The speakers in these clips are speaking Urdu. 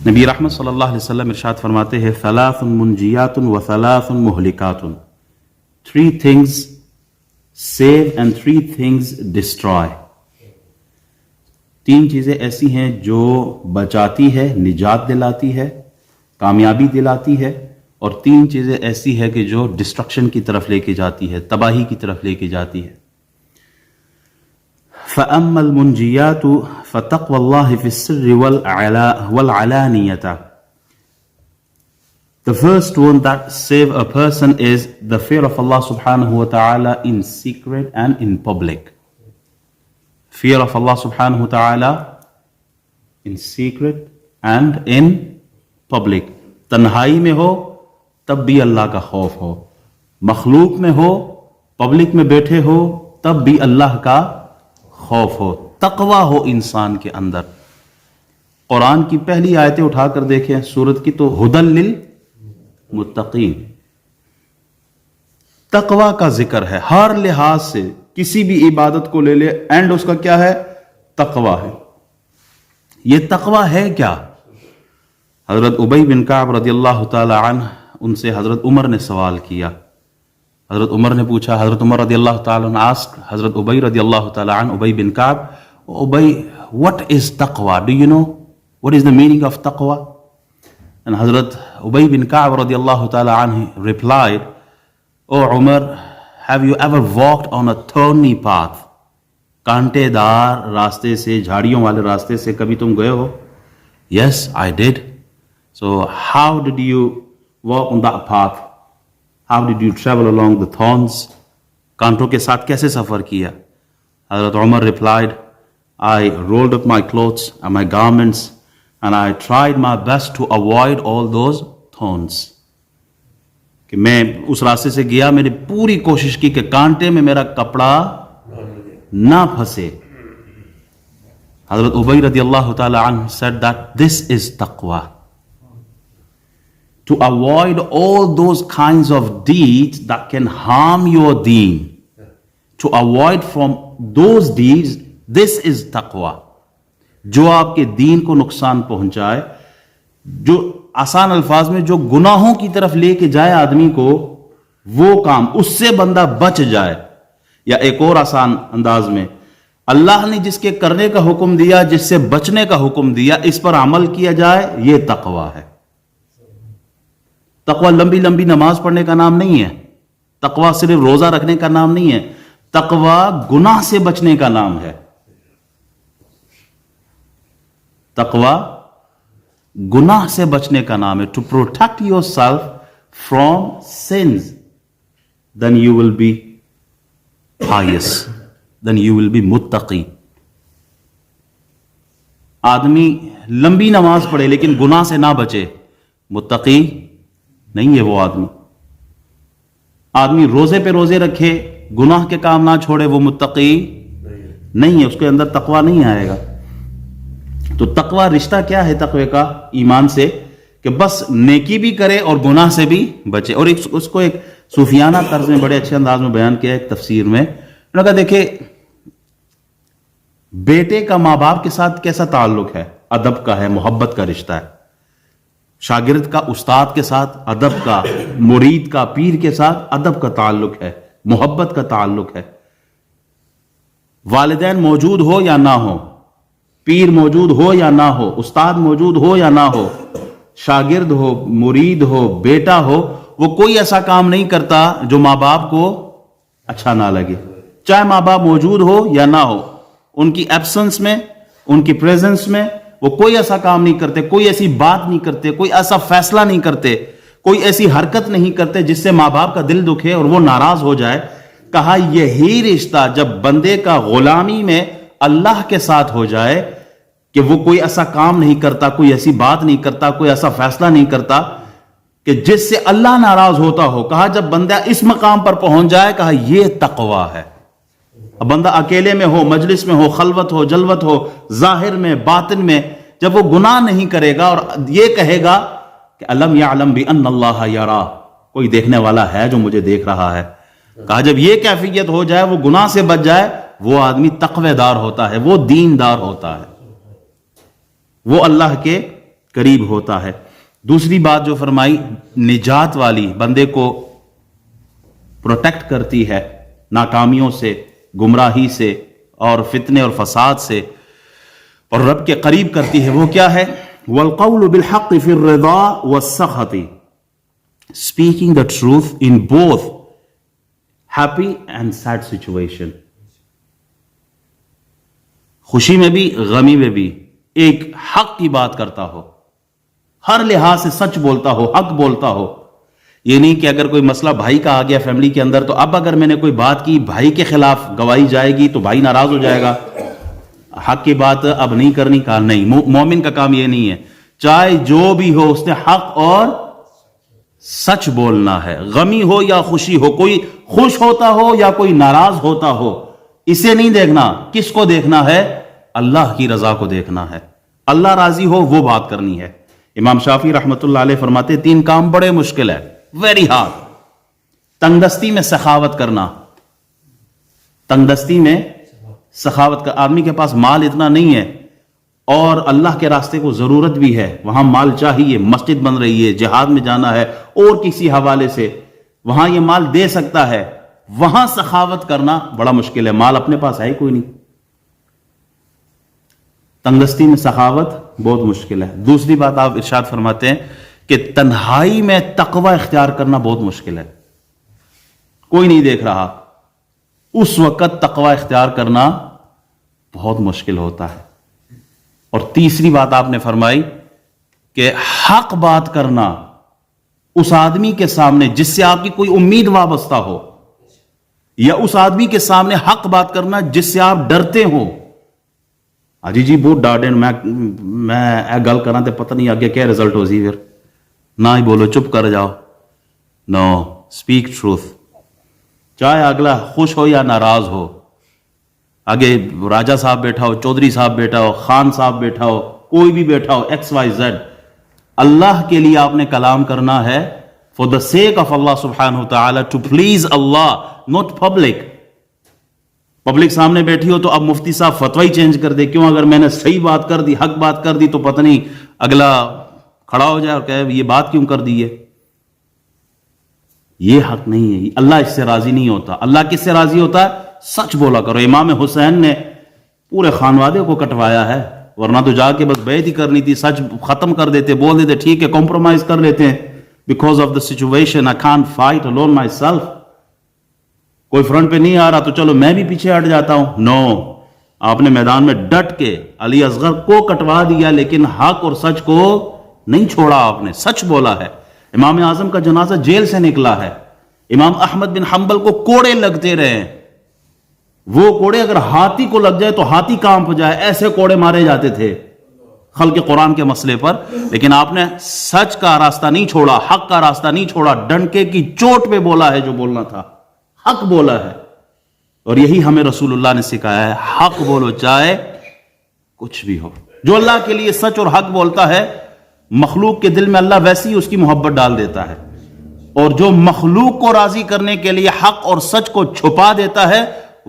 نبی رحمت صلی اللہ علیہ وسلم ارشاد فرماتے ہیں ثلاث منجیات و ثلاث مہلکات. Three things save and three things destroy. تین چیزیں ایسی ہیں جو بچاتی ہے، نجات دلاتی ہے، کامیابی دلاتی ہے، اور تین چیزیں ایسی ہے کہ جو ڈسٹرکشن کی طرف لے کے جاتی ہے، تباہی کی طرف لے کے جاتی ہے. فَأَمَّا الْمُنْجِيَاتُ فَتَقْوَى اللَّهِ فِي السِّرِّ وَالْعَلَانِيَةِ. The first one that save a person is the fear of Allah subhanahu wa ta'ala in secret and in public. Fear of Allah subhanahu wa ta'ala in secret and in public. تنہائی میں ہو تب بھی اللہ کا خوف ہو، مخلوق میں ہو، پبلک میں بیٹھے ہو تب بھی اللہ کا خوف ہو، تقوی ہو انسان کے اندر. قرآن کی پہلی آیتیں اٹھا کر دیکھیں سورت کی تو ہدی للمتقین، تقوی کا ذکر ہے ہر لحاظ سے. کسی بھی عبادت کو لے لے اینڈ اس کا کیا ہے؟ تقوی ہے. یہ تقوی ہے کیا؟ حضرت ابی بن کعب رضی اللہ تعالی عنہ ان سے حضرت عمر نے سوال کیا. حضرت عمر نے پوچھا، حضرت عمر رضی اللہ تعالی عنہ asked حضرت ابی رضی اللہ تعالی عنہ ابی بن کعب، ابی what is taqwa? Do you know what is the meaning of taqwa? And Hazrat Ubay bin Ka'b radiallahu ta'ala anhu replied, "Oh Umar, have you ever walked on a thorny path?" کانٹے دار راستے سے، جھاڑیوں والے راستے سے کبھی تم گئے ہو؟ Yes, I did. So how did you walk on that path? How did you travel along the thorns? کانٹوں کے ساتھ کیسے سفر کیا؟ حضرت عمر replied, I rolled up my clothes and my garments and I tried my best to avoid all those thorns. کہ میں اس راستے سے گیا، میں نے پوری کوشش کی کہ کانٹے میں میرا کپڑا نہ پھنسے. حضرت ابی رضی اللہ تعالی عنہ said that this is taqwa. To avoid all those kinds of deeds that can harm your deen. To avoid from those deeds, this is taqwa. جو آپ کے دین کو نقصان پہنچائے، جو آسان الفاظ میں جو گناہوں کی طرف لے کے جائے آدمی کو، وہ کام اس سے بندہ بچ جائے. یا ایک اور آسان انداز میں، اللہ نے جس کے کرنے کا حکم دیا، جس سے بچنے کا حکم دیا، اس پر عمل کیا جائے، یہ تقوی ہے. تقوی لمبی لمبی نماز پڑھنے کا نام نہیں ہے، تقوی صرف روزہ رکھنے کا نام نہیں ہے، تقوی گناہ سے بچنے کا نام ہے. تقوی گناہ سے بچنے کا نام ہے. To protect yourself from sins, then you will be pious, then you will be متقی. آدمی لمبی نماز پڑھے لیکن گناہ سے نہ بچے، متقی نہیں ہے وہ آدمی. آدمی روزے پہ روزے رکھے، گناہ کے کام نہ چھوڑے، وہ متقی نہیں ہے، اس کے اندر تقوی نہیں آئے گا. تو تقوی رشتہ کیا ہے تقوی کا ایمان سے؟ کہ بس نیکی بھی کرے اور گناہ سے بھی بچے. اور اس کو ایک صوفیانہ طرز میں بڑے اچھے انداز میں بیان کیا ایک تفسیر میں. انہوں نے کہا دیکھیں بیٹے کا ماں باپ کے ساتھ کیسا تعلق ہے؟ ادب کا ہے، محبت کا رشتہ ہے. شاگرد کا استاد کے ساتھ ادب کا، مرید کا پیر کے ساتھ ادب کا تعلق ہے، محبت کا تعلق ہے. والدین موجود ہو یا نہ ہو، پیر موجود ہو یا نہ ہو، استاد موجود ہو یا نہ ہو، شاگرد ہو، مرید ہو، بیٹا ہو، وہ کوئی ایسا کام نہیں کرتا جو ماں باپ کو اچھا نہ لگے. چاہے ماں باپ موجود ہو یا نہ ہو، ان کی ایبسنس میں، ان کی پریزنس میں وہ کوئی ایسا کام نہیں کرتے، کوئی ایسی بات نہیں کرتے، کوئی ایسا فیصلہ نہیں کرتے، کوئی ایسی حرکت نہیں کرتے جس سے ماں باپ کا دل دکھے اور وہ ناراض ہو جائے. کہا یہی رشتہ جب بندے کا غلامی میں اللہ کے ساتھ ہو جائے کہ وہ کوئی ایسا کام نہیں کرتا، کوئی ایسی بات نہیں کرتا، کوئی ایسا فیصلہ نہیں کرتا کہ جس سے اللہ ناراض ہوتا ہو، کہا جب بندہ اس مقام پر پہنچ جائے، کہا یہ تقوی ہے. اب بندہ اکیلے میں ہو، مجلس میں ہو، خلوت ہو، جلوت ہو، ظاہر میں، باطن میں، جب وہ گناہ نہیں کرے گا اور یہ کہے گا کہ الم یعلم بان اللہ یرا، کوئی دیکھنے والا ہے جو مجھے دیکھ رہا ہے. کہا جب یہ کیفیت ہو جائے، وہ گناہ سے بچ جائے، وہ آدمی تقوی دار ہوتا ہے، وہ دیندار ہوتا ہے، وہ اللہ کے قریب ہوتا ہے. دوسری بات جو فرمائی نجات والی, بندے کو پروٹیکٹ کرتی ہے ناکامیوں سے, گمراہی سے اور فتنے اور فساد سے, اور رب کے قریب کرتی ہے, وہ کیا ہے؟ وَالْقَوْلُ بِالْحَقِّ فِي الرِّضَا وَالسَّخَطِ, speaking the truth in both happy and sad situation. خوشی میں بھی غمی میں بھی ایک حق کی بات کرتا ہو, ہر لحاظ سے سچ بولتا ہو, حق بولتا ہو. یہ نہیں کہ اگر کوئی مسئلہ بھائی کا آ گیا فیملی کے اندر, تو اب اگر میں نے کوئی بات کی بھائی کے خلاف گواہی جائے گی تو بھائی ناراض ہو جائے گا, حق کی بات اب نہیں کرنی. کہا نہیں, مومن کا کام یہ نہیں ہے, چاہے جو بھی ہو اس نے حق اور سچ بولنا ہے, غمی ہو یا خوشی ہو, کوئی خوش ہوتا ہو یا کوئی ناراض ہوتا ہو, اسے نہیں دیکھنا. کس کو دیکھنا ہے؟ اللہ کی رضا کو دیکھنا ہے. اللہ راضی ہو وہ بات کرنی ہے. امام شافعی رحمۃ اللہ علیہ فرماتے ہیں 3 کام بڑے مشکل ہے, ویری ہارڈ. تنگ دستی میں سخاوت کرنا, تنگ دستی میں سخاوت کا, آدمی کے پاس مال اتنا نہیں ہے اور اللہ کے راستے کو ضرورت بھی ہے, وہاں مال چاہیے, مسجد بن رہی ہے, جہاد میں جانا ہے, اور کسی حوالے سے وہاں یہ مال دے سکتا ہے, وہاں سخاوت کرنا بڑا مشکل ہے. مال اپنے پاس ہے ہی کوئی نہیں, تنگدستی میں سخاوت بہت مشکل ہے. دوسری بات آپ ارشاد فرماتے ہیں کہ تنہائی میں تقوی اختیار کرنا بہت مشکل ہے, کوئی نہیں دیکھ رہا, اس وقت تقوی اختیار کرنا بہت مشکل ہوتا ہے. اور تیسری بات آپ نے فرمائی کہ حق بات کرنا اس آدمی کے سامنے جس سے آپ کی کوئی امید وابستہ ہو, یا اس آدمی کے سامنے حق بات کرنا جس سے آپ ڈرتے ہو. جی جی بہت ڈاڈے میں گل کرا تے پتہ نہیں آگے کیا رزلٹ ہو سی, پھر نہ ہی بولو, چپ کر جاؤ. نو, اسپیک ٹروتھ, چاہے اگلا خوش ہو یا ناراض ہو. آگے راجہ صاحب بیٹھا ہو, چودھری صاحب بیٹھا ہو, خان صاحب بیٹھا ہو, کوئی بھی بیٹھا ہو, XYZ, اللہ کے لیے آپ نے کلام کرنا ہے, for the sake of Allah subhanahu wa ta'ala, to please Allah, not public. Public سامنے بیٹھی ہو تو اب مفتی صاحب فتوی چینج کر دے, کیوں؟ اگر میں نے صحیح بات کر دی, حق بات کر دی, تو پتہ نہیں اگلا کھڑا ہو جائے اور کہے یہ بات کیوں کر دی ہے. یہ حق نہیں ہے, اللہ اس سے راضی نہیں ہوتا. اللہ کس سے راضی ہوتا ہے؟ سچ بولا کرو. امام حسین نے پورے خانوادے کو کٹوایا ہے, ورنہ تو جا کے بس بیعت ہی کرنی تھی, سچ ختم کر دیتے, بول دیتے ٹھیک ہے کمپرومائز کر لیتے ہیں, because of the situation I can't fight alone my self. کوئی فرنٹ پہ نہیں آ رہا تو چلو میں بھی پیچھے ہٹ جاتا ہوں. نو, آپ نے میدان میں ڈٹ کے علی اصغر کو کٹوا دیا, لیکن حق اور سچ کو نہیں چھوڑا. آپ نے سچ بولا ہے. امام اعظم کا جنازہ جیل سے نکلا ہے, امام احمد بن حنبل کو کوڑے لگتے رہے, وہ کوڑے اگر ہاتھی کو لگ جائے تو ہاتھی کانپ جائے, ایسے کوڑے مارے جاتے تھے خلق قرآن کے مسئلے پر. لیکن آپ نے سچ کا راستہ نہیں چھوڑا, حق کا راستہ نہیں چھوڑا, ڈنکے کی چوٹ پہ بولا ہے جو بولنا تھا, حق بولا ہے. اور یہی ہمیں رسول اللہ نے سکھایا ہے, حق بولو چاہے کچھ بھی ہو. جو اللہ کے لیے سچ اور حق بولتا ہے, مخلوق کے دل میں اللہ ویسی اس کی محبت ڈال دیتا ہے, اور جو مخلوق کو راضی کرنے کے لیے حق اور سچ کو چھپا دیتا ہے,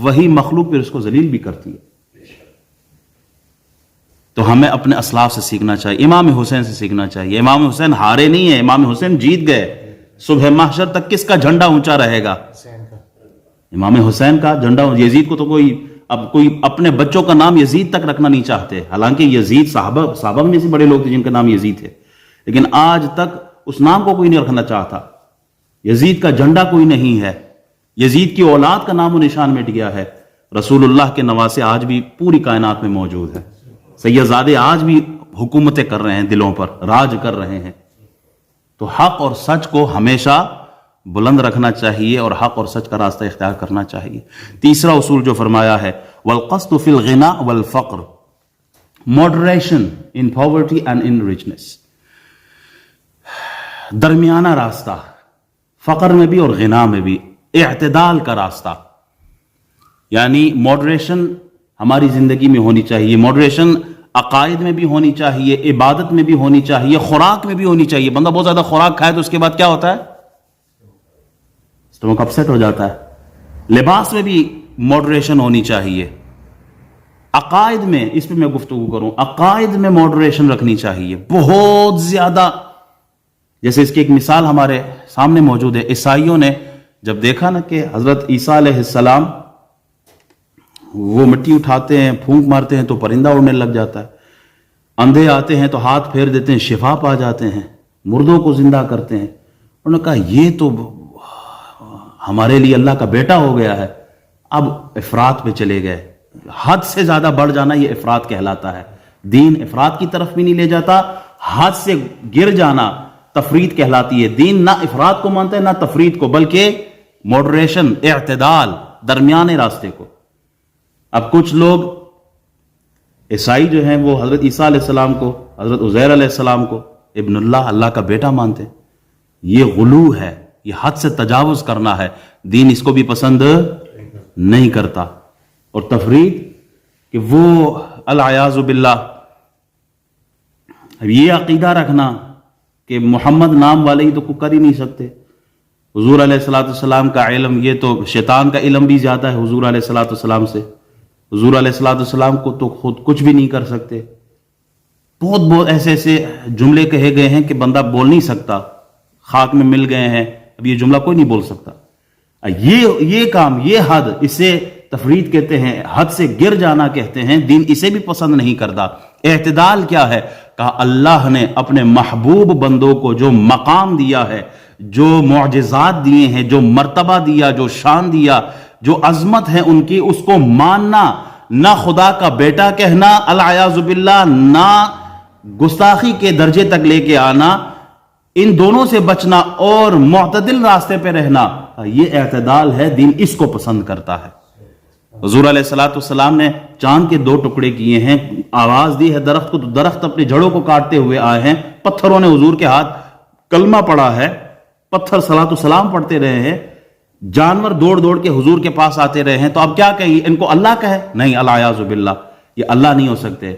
وہی مخلوق پھر اس کو ذلیل بھی کرتی ہے. تو ہمیں اپنے اسلاف سے سیکھنا چاہیے, امام حسین سے سیکھنا چاہیے. امام حسین ہارے نہیں ہیں, امام حسین جیت گئے. صبح محشر تک کس کا جھنڈا اونچا رہے گا؟ امام حسین کا جھنڈا. یزید کو تو کوئی اپنے بچوں کا نام یزید تک رکھنا نہیں چاہتے, حالانکہ یزید صحابہ میں سے بڑے لوگ تھے جن کا نام یزید تھے, لیکن آج تک اس نام کو کوئی نہیں رکھنا چاہتا. یزید کا جھنڈا کوئی نہیں ہے, یزید کی اولاد کا نام و نشان مٹ گیا ہے. رسول اللہ کے نواسے آج بھی پوری کائنات میں موجود ہیں. سیدزادے آج بھی حکومتیں کر رہے ہیں, دلوں پر راج کر رہے ہیں. تو حق اور سچ کو ہمیشہ بلند رکھنا چاہیے اور حق اور سچ کا راستہ اختیار کرنا چاہیے. تیسرا اصول جو فرمایا ہے, والقصد فی الغنا والفقر, moderation in poverty and in richness, درمیانہ راستہ, فقر میں بھی اور غنا میں بھی, اعتدال کا راستہ. یعنی ماڈریشن ہماری زندگی میں ہونی چاہیے, ماڈریشن عقائد میں بھی ہونی چاہیے, عبادت میں بھی ہونی چاہیے, خوراک میں بھی ہونی چاہیے. بندہ بہت زیادہ خوراک کھائے تو اس کے بعد کیا ہوتا ہے؟ اسٹمک اپسیٹ ہو جاتا ہے. لباس میں بھی ماڈریشن ہونی چاہیے. عقائد میں، اس پہ میں گفتگو کروں، عقائد میں ماڈریشن رکھنی چاہیے بہت زیادہ. جیسے اس کی ایک مثال ہمارے سامنے موجود ہے. عیسائیوں نے جب دیکھا نا کہ حضرت عیسیٰ علیہ السلام وہ مٹی اٹھاتے ہیں، پھونک مارتے ہیں تو پرندہ اڑنے لگ جاتا ہے، اندھے آتے ہیں تو ہاتھ پھیر دیتے ہیں شفا پا جاتے ہیں، مردوں کو زندہ کرتے ہیں، انہوں نے کہا یہ تو ہمارے لیے اللہ کا بیٹا ہو گیا ہے. اب افراط پہ چلے گئے، حد سے زیادہ بڑھ جانا یہ افراط کہلاتا ہے. دین افراط کی طرف بھی نہیں لے جاتا، حد سے گر جانا تفرید کہلاتی ہے. دین نہ افراط کو مانتا ہے نہ تفرید کو، بلکہ ماڈریشن، اعتدال، درمیانے راستے کو. اب کچھ لوگ عیسائی جو ہیں وہ حضرت عیسیٰ علیہ السلام کو، حضرت عزیر علیہ السلام کو ابن اللہ، اللہ کا بیٹا مانتے ہیں. یہ غلو ہے، یہ حد سے تجاوز کرنا ہے. دین اس کو بھی پسند نہیں کرتا. اور تفرید کہ وہ العیاذ باللہ، اب یہ عقیدہ رکھنا کہ محمد نام والے ہی تو کچھ کر ہی نہیں سکتے. حضور علیہ الصلوۃ والسلام کا علم، یہ تو شیطان کا علم بھی زیادہ ہے حضور علیہ الصلوۃ والسلام سے. حضور علیہ الصلوۃ والسلام کو تو خود کچھ بھی نہیں کر سکتے. بہت ایسے ایسے جملے کہے گئے ہیں کہ بندہ بول نہیں سکتا، خاک میں مل گئے ہیں، اب یہ جملہ کوئی نہیں بول سکتا. یہ کام، یہ حد، اسے تفرید کہتے ہیں، حد سے گر جانا کہتے ہیں. دین اسے بھی پسند نہیں کرتا. اعتدال کیا ہے؟ کہا اللہ نے اپنے محبوب بندوں کو جو مقام دیا ہے، جو معجزات دیے ہیں، جو مرتبہ دیا، جو شان دیا، جو عظمت ہے ان کی، اس کو ماننا، نہ خدا کا بیٹا کہنا العیاذ باللہ، نہ گستاخی کے درجے تک لے کے آنا، ان دونوں سے بچنا اور معتدل راستے پہ رہنا، یہ اعتدال ہے. دین اس کو پسند کرتا ہے. حضور علیہ الصلوۃ والسلام نے چاند کے 2 ٹکڑے کیے ہیں، آواز دی ہے درخت کو تو درخت اپنی جڑوں کو کاٹتے ہوئے آئے ہیں. پتھروں نے حضور کے ہاتھ کلمہ پڑھا ہے، پتھر صلاۃ والسلام پڑھتے رہے ہیں. جانور دوڑ دوڑ کے حضور کے پاس آتے رہے ہیں. تو اب کیا کہیں، ان کو اللہ کہے؟ نہیں، العیاذ باللہ، یہ اللہ نہیں ہو سکتے.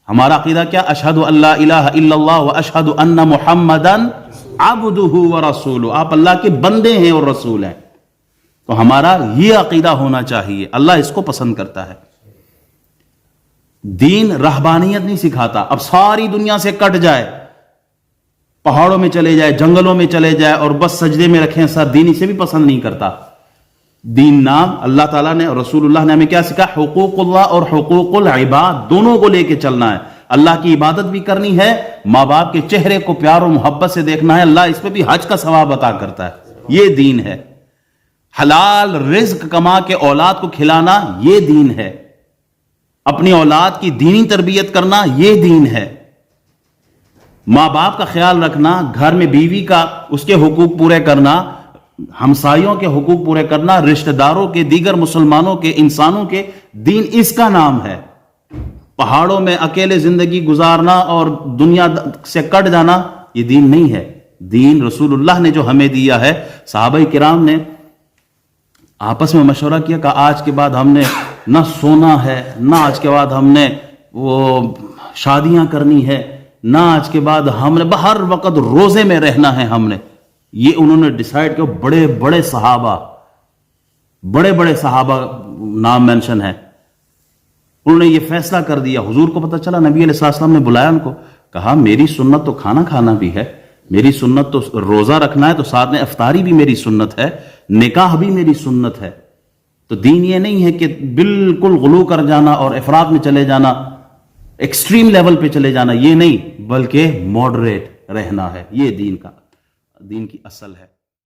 ہمارا عقیدہ کیا؟ اشہد ان لا الہ الا اللہ واشہد ان محمدا عبدہ ورسولہ، آپ اللہ کے بندے ہیں اور رسول ہیں. تو ہمارا یہ عقیدہ ہونا چاہیے. اللہ اس کو پسند کرتا ہے. دین رہبانیت نہیں سکھاتا. اب ساری دنیا سے کٹ جائے، پہاڑوں میں چلے جائے، جنگلوں میں چلے جائے اور بس سجدے میں رکھیں سر، دین اسے بھی پسند نہیں کرتا. دین نام اللہ تعالیٰ نے اور رسول اللہ نے ہمیں کیا سکھا؟ حقوق اللہ اور حقوق العباد دونوں کو لے کے چلنا ہے. اللہ کی عبادت بھی کرنی ہے، ماں باپ کے چہرے کو پیار و محبت سے دیکھنا ہے. اللہ اس پہ بھی حج کا ثواب عطا کرتا ہے. یہ دین ہے. حلال رزق کما کے اولاد کو کھلانا، یہ دین ہے. اپنی اولاد کی دینی تربیت کرنا، یہ دین ہے. ماں باپ کا خیال رکھنا، گھر میں بیوی کا، اس کے حقوق پورے کرنا، ہمسایوں کے حقوق پورے کرنا، رشتہ داروں کے، دیگر مسلمانوں کے، انسانوں کے، دین اس کا نام ہے. پہاڑوں میں اکیلے زندگی گزارنا اور دنیا سے کٹ جانا، یہ دین نہیں ہے. دین رسول اللہ نے جو ہمیں دیا ہے. صحابہ کرام نے آپس میں مشورہ کیا کہ آج کے بعد ہم نے نہ سونا ہے، نہ آج کے بعد ہم نے وہ شادیاں کرنی ہے، نہ آج کے بعد ہم نے ہر وقت روزے میں رہنا ہے. ہم نے یہ انہوں نے ڈیسائیڈ کیا. بڑے بڑے صحابہ نام مینشن ہے. انہوں نے یہ فیصلہ کر دیا. حضور کو پتہ چلا، نبی علیہ السلام نے بلایا ان کو، کہا میری سنت تو کھانا کھانا بھی ہے، میری سنت تو روزہ رکھنا ہے، تو ساتھ میں افطاری بھی میری سنت ہے، نکاح بھی میری سنت ہے. تو دین یہ نہیں ہے کہ بالکل غلو کر جانا اور افراط میں چلے جانا، ایکسٹریم لیول پہ چلے جانا، یہ نہیں، بلکہ ماڈریٹ رہنا ہے. یہ دین کی اصل ہے.